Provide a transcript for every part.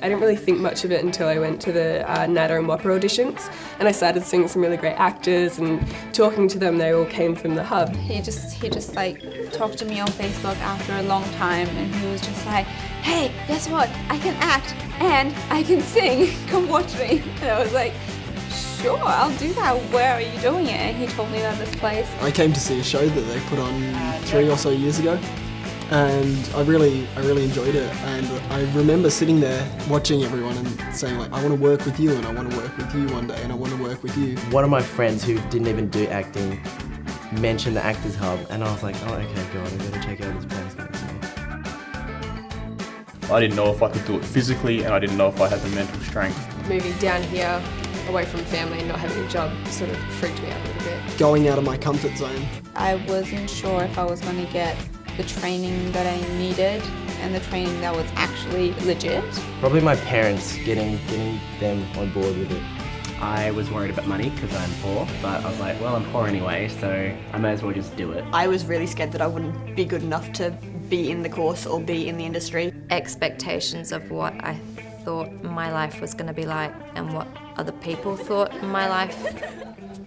I didn't really think much of it until I went to the NADA and WAPA auditions, and I started seeing some really great actors, and talking to them, they all came from the hub. He just like talked to me on Facebook after a long time, and he was just like, hey, guess what? I can act and I can sing. Come watch me. And I was like, sure, I'll do that. Where are you doing it? And he told me about this place. I came to see a show that they put on 3 or so years ago, and I really enjoyed it. And I remember sitting there watching everyone and saying, like, I want to work with you, and I want to work with you one day, and I want to work with you. One of my friends who didn't even do acting mentioned the Actors Hub, and I was like, oh, okay, God, I'm gonna check out this place now. I didn't know if I could do it physically, and I didn't know if I had the mental strength. Moving down here, away from family and not having a job, sort of freaked me out a little bit. Going out of my comfort zone. I wasn't sure if I was going to get the training that I needed and the training that was actually legit. Probably my parents, getting them on board with it. I was worried about money because I'm poor, but I was like, well, I'm poor anyway, so I may as well just do it. I was really scared that I wouldn't be good enough to be in the course or be in the industry. Expectations of what I thought my life was going to be like and what other people thought my life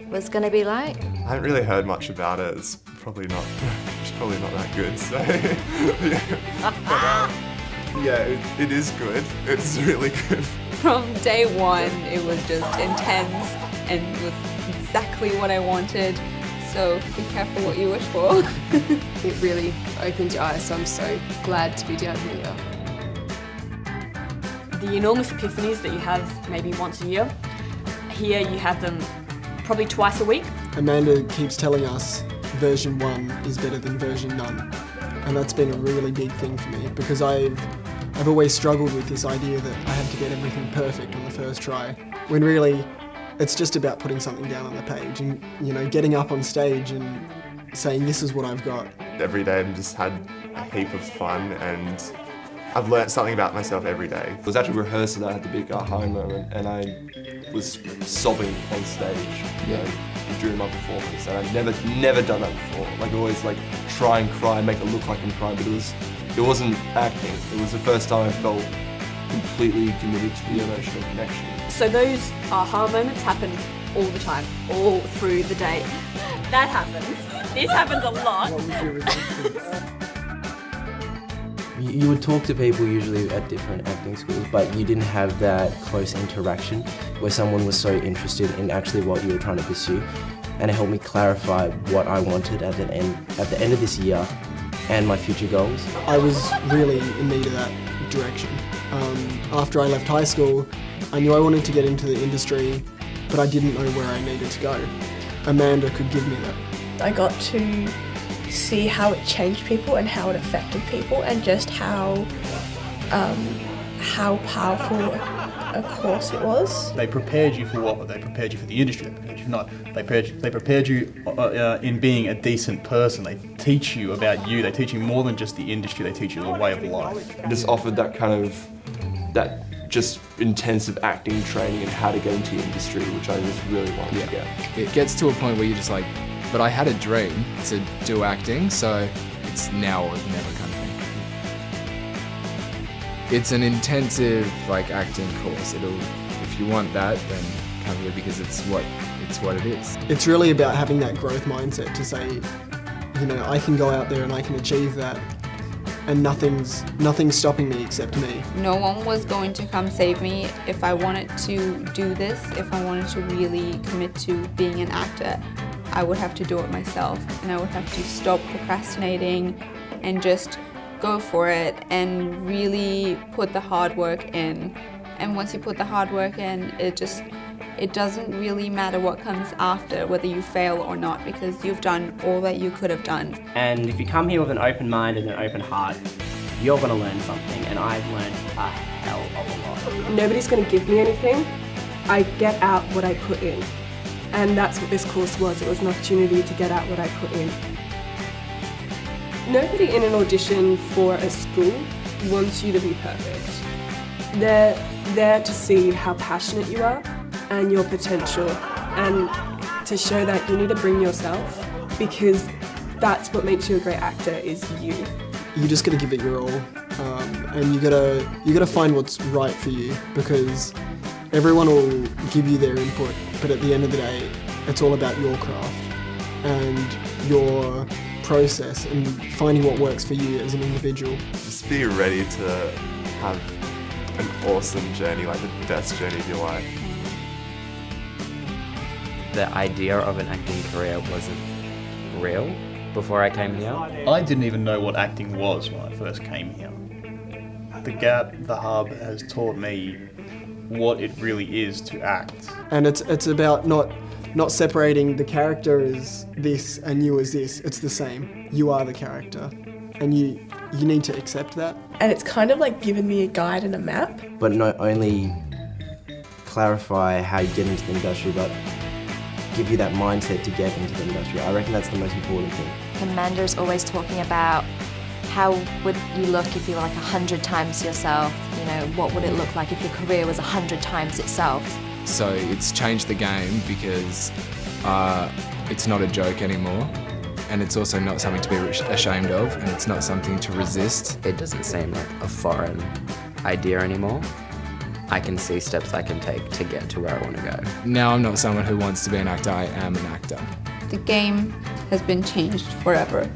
was going to be like. I haven't really heard much about it. It's probably not that good, so yeah, it is good. It's really good. From day one, it was just intense and it was exactly what I wanted. So be careful what you wish for. It really opened your eyes, so I'm so glad to be down here. The enormous epiphanies that you have maybe once a year, here you have them probably twice a week. Amanda keeps telling us version 1 is better than version none. And that's been a really big thing for me, because I've always struggled with this idea that I have to get everything perfect on the first try, when really it's just about putting something down on the page and, you know, getting up on stage and saying, this is what I've got. Every day I've just had a heap of fun, and I've learnt something about myself every day. It was actually rehearsal that I had the big aha moment, and I was sobbing on stage, you know, during my performance, and I'd never done that before. Like, always like try and cry, make it look like I'm crying, but it wasn't acting. It was the first time I felt completely committed to the emotional connection. So those aha moments happen all the time, all through the day. That happens. This happens a lot. What was your resistance? You would talk to people usually at different acting schools, but you didn't have that close interaction where someone was so interested in actually what you were trying to pursue, and it helped me clarify what I wanted at the end of this year and my future goals. I was really in need of that direction. After I left high school, I knew I wanted to get into the industry, but I didn't know where I needed to go. Amanda could give me that. I got to see how it changed people and how it affected people, and just how powerful a course it was. They prepared you for what? But they prepared you for the industry. They prepared you not. They prepared you in being a decent person. They teach you about you. They teach you more than just the industry. They teach you a way of life. It just offered that just intensive acting training and how to get into the industry, which I just really wanted to get. It gets to a point where you're just like, but I had a dream to do acting, so it's now or never kind of thing. It's an intensive acting course. If you want that, then come here, because it's what it is. It's really about having that growth mindset to say, you know, I can go out there and I can achieve that, and nothing's stopping me except me. No one was going to come save me. If I wanted to do this, if I wanted to really commit to being an actor, I would have to do it myself, and I would have to stop procrastinating and just go for it and really put the hard work in. And once you put the hard work in, it doesn't really matter what comes after, whether you fail or not, because you've done all that you could have done. And if you come here with an open mind and an open heart, you're going to learn something, and I've learned a hell of a lot. Nobody's going to give me anything. I get out what I put in. And that's what this course was. It was an opportunity to get out what I put in. Nobody in an audition for a school wants you to be perfect. They're there to see how passionate you are and your potential, and to show that you need to bring yourself, because that's what makes you a great actor, is you. You just got to give it your all. and you gotta find what's right for you, because everyone will give you their input, but at the end of the day, it's all about your craft and your process and finding what works for you as an individual. Just be ready to have an awesome journey, like the best journey of your life. The idea of an acting career wasn't real before I came here. I didn't even know what acting was when I first came here. The Gap, the Hub, has taught me what it really is to act. And it's about not separating the character as this and you as this. It's the same. You are the character, and you need to accept that. And it's kind of like given me a guide and a map. But not only clarify how you get into the industry, but give you that mindset to get into the industry. I reckon that's the most important thing. Commander's always talking about how would you look if you were like 100 times yourself? You know, what would it look like if your career was 100 times itself? So it's changed the game because it's not a joke anymore, and it's also not something to be ashamed of, and it's not something to resist. It doesn't seem like a foreign idea anymore. I can see steps I can take to get to where I want to go. Now I'm not someone who wants to be an actor, I am an actor. The game has been changed forever.